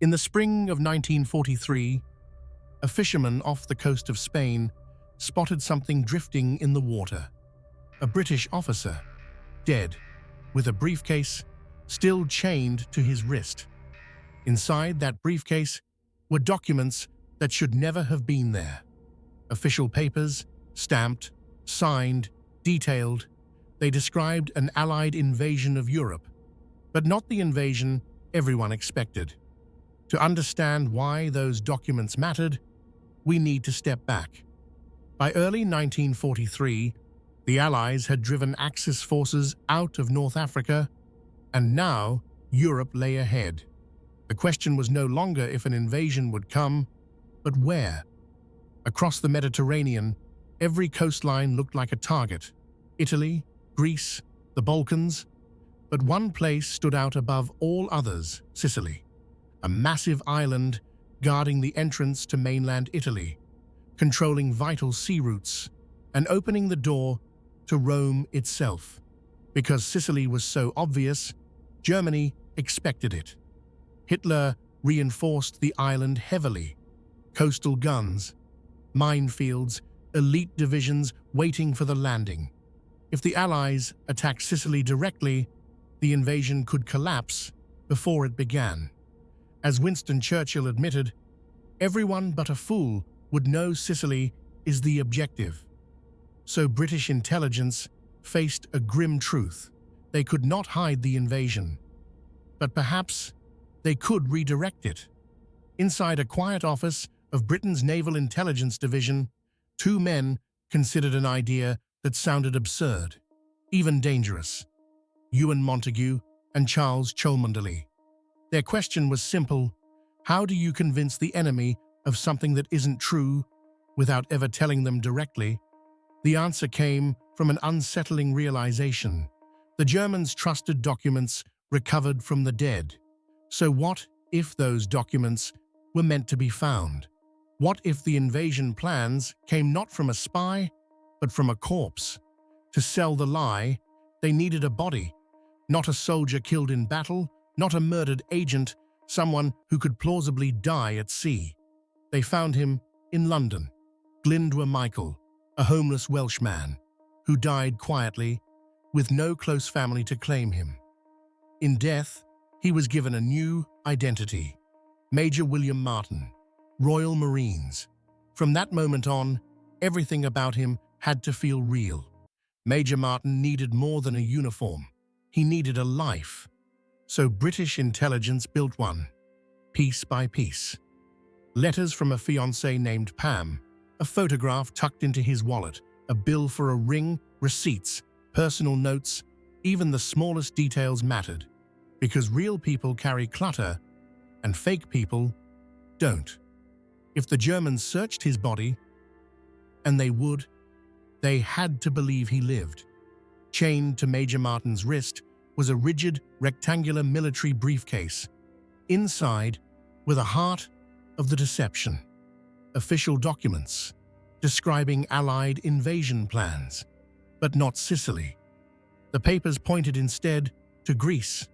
In the spring of 1943, a fisherman off the coast of Spain spotted something drifting in the water. A British officer, dead, with a briefcase still chained to his wrist. Inside that briefcase were documents that should never have been there. Official papers, stamped, signed, detailed. They described an Allied invasion of Europe, but not the invasion everyone expected. To understand why those documents mattered, we need to step back. By early 1943, the Allies had driven Axis forces out of North Africa, and now Europe lay ahead. The question was no longer if an invasion would come, but where. Across the Mediterranean, every coastline looked like a target. Italy, Greece, the Balkans. But one place stood out above all others: Sicily, a massive island guarding the entrance to mainland Italy, controlling vital sea routes, and opening the door to Rome itself. Because Sicily was so obvious, Germany expected it. Hitler reinforced the island heavily. Coastal guns, minefields, elite divisions waiting for the landing. If the Allies attacked Sicily directly, the invasion could collapse before it began. As Winston Churchill admitted, everyone but a fool would know Sicily is the objective. So British intelligence faced a grim truth. They could not hide the invasion, but perhaps they could redirect it. Inside a quiet office of Britain's Naval Intelligence Division, two men considered an idea that sounded absurd, even dangerous: Ewan Montagu and Charles Cholmondeley. Their question was simple: how do you convince the enemy of something that isn't true without ever telling them directly? The answer came from an unsettling realization. The Germans trusted documents recovered from the dead. So what if those documents were meant to be found? What if the invasion plans came not from a spy, but from a corpse? To sell the lie, they needed a body, not a soldier killed in battle, not a murdered agent, someone who could plausibly die at sea. They found him in London. Glyndwr Michael, a homeless Welshman, who died quietly, with no close family to claim him. In death, he was given a new identity: Major William Martin, Royal Marines. From that moment on, everything about him had to feel real. Major Martin needed more than a uniform. He needed a life. So British intelligence built one, piece by piece. Letters from a fiancée named Pam, a photograph tucked into his wallet, a bill for a ring, receipts, personal notes. Even the smallest details mattered, because real people carry clutter and fake people don't. If the Germans searched his body, and they would, they had to believe he lived. Chained to Major Martin's wrist was a rigid, rectangular military briefcase. Inside were the heart of the deception: official documents describing Allied invasion plans, but not Sicily. The papers pointed instead to Greece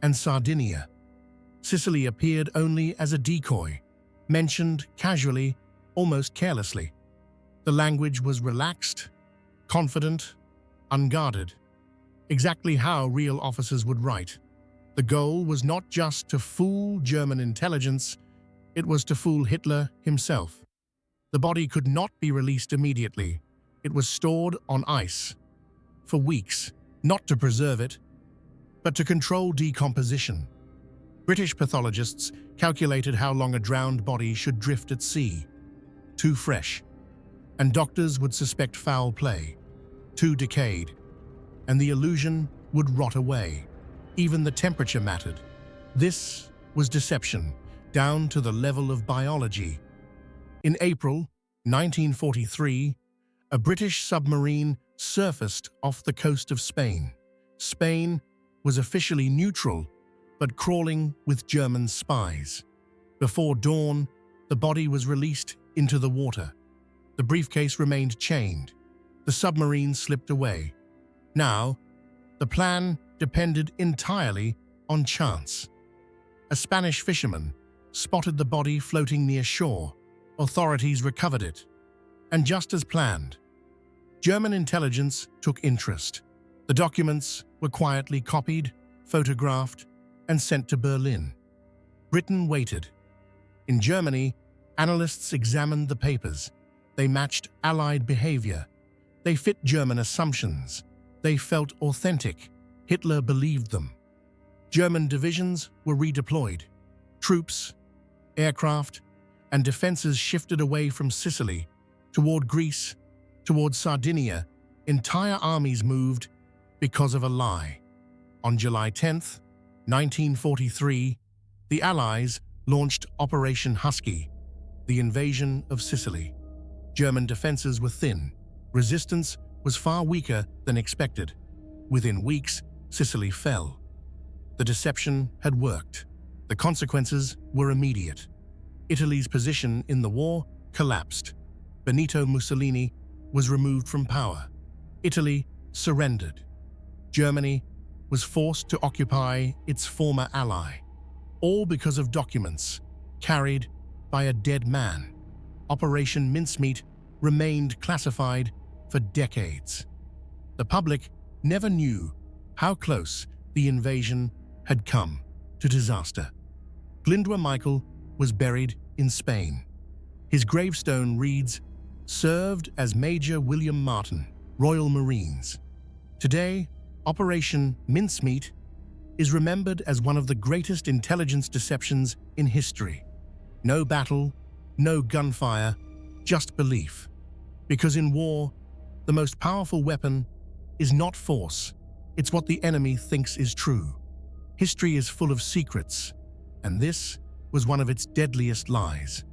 and Sardinia. Sicily appeared only as a decoy, mentioned casually, almost carelessly. The language was relaxed, confident, unguarded, exactly how real officers would write. The goal was not just to fool German intelligence, it was to fool Hitler himself. The body could not be released immediately. It was stored on ice for weeks, not to preserve it, but to control decomposition. British pathologists calculated how long a drowned body should drift at sea: too fresh. And doctors would suspect foul play: too decayed. And the illusion would rot away. Even the temperature mattered. This was deception, down to the level of biology. In April 1943, a British submarine surfaced off the coast of Spain. Spain was officially neutral, but crawling with German spies. Before dawn, the body was released into the water. The briefcase remained chained. The submarine slipped away. Now, the plan depended entirely on chance. A Spanish fisherman, spotted the body floating near shore. Authorities recovered it. And just as planned, German intelligence took interest. The documents were quietly copied, photographed, and sent to Berlin. Britain waited. In Germany, analysts examined the papers. They matched Allied behavior. They fit German assumptions. They felt authentic. Hitler believed them. German divisions were redeployed. Troops, aircraft, and defenses shifted away from Sicily, toward Greece, toward Sardinia. Entire armies moved because of a lie. On July 10th, 1943, the Allies launched Operation Husky, the invasion of Sicily. German defenses were thin. Resistance was far weaker than expected. Within weeks, Sicily fell. The deception had worked. The consequences were immediate. Italy's position in the war collapsed. Benito Mussolini was removed from power. Italy surrendered. Germany was forced to occupy its former ally, all because of documents carried by a dead man. Operation Mincemeat remained classified for decades. The public never knew how close the invasion had come to disaster. Glyndwr Michael was buried in Spain. His gravestone reads, "Served as Major William Martin, Royal Marines." Today, Operation Mincemeat is remembered as one of the greatest intelligence deceptions in history. No battle, no gunfire, just belief. Because in war, the most powerful weapon is not force, it's what the enemy thinks is true. History is full of secrets, and this was one of its deadliest lies.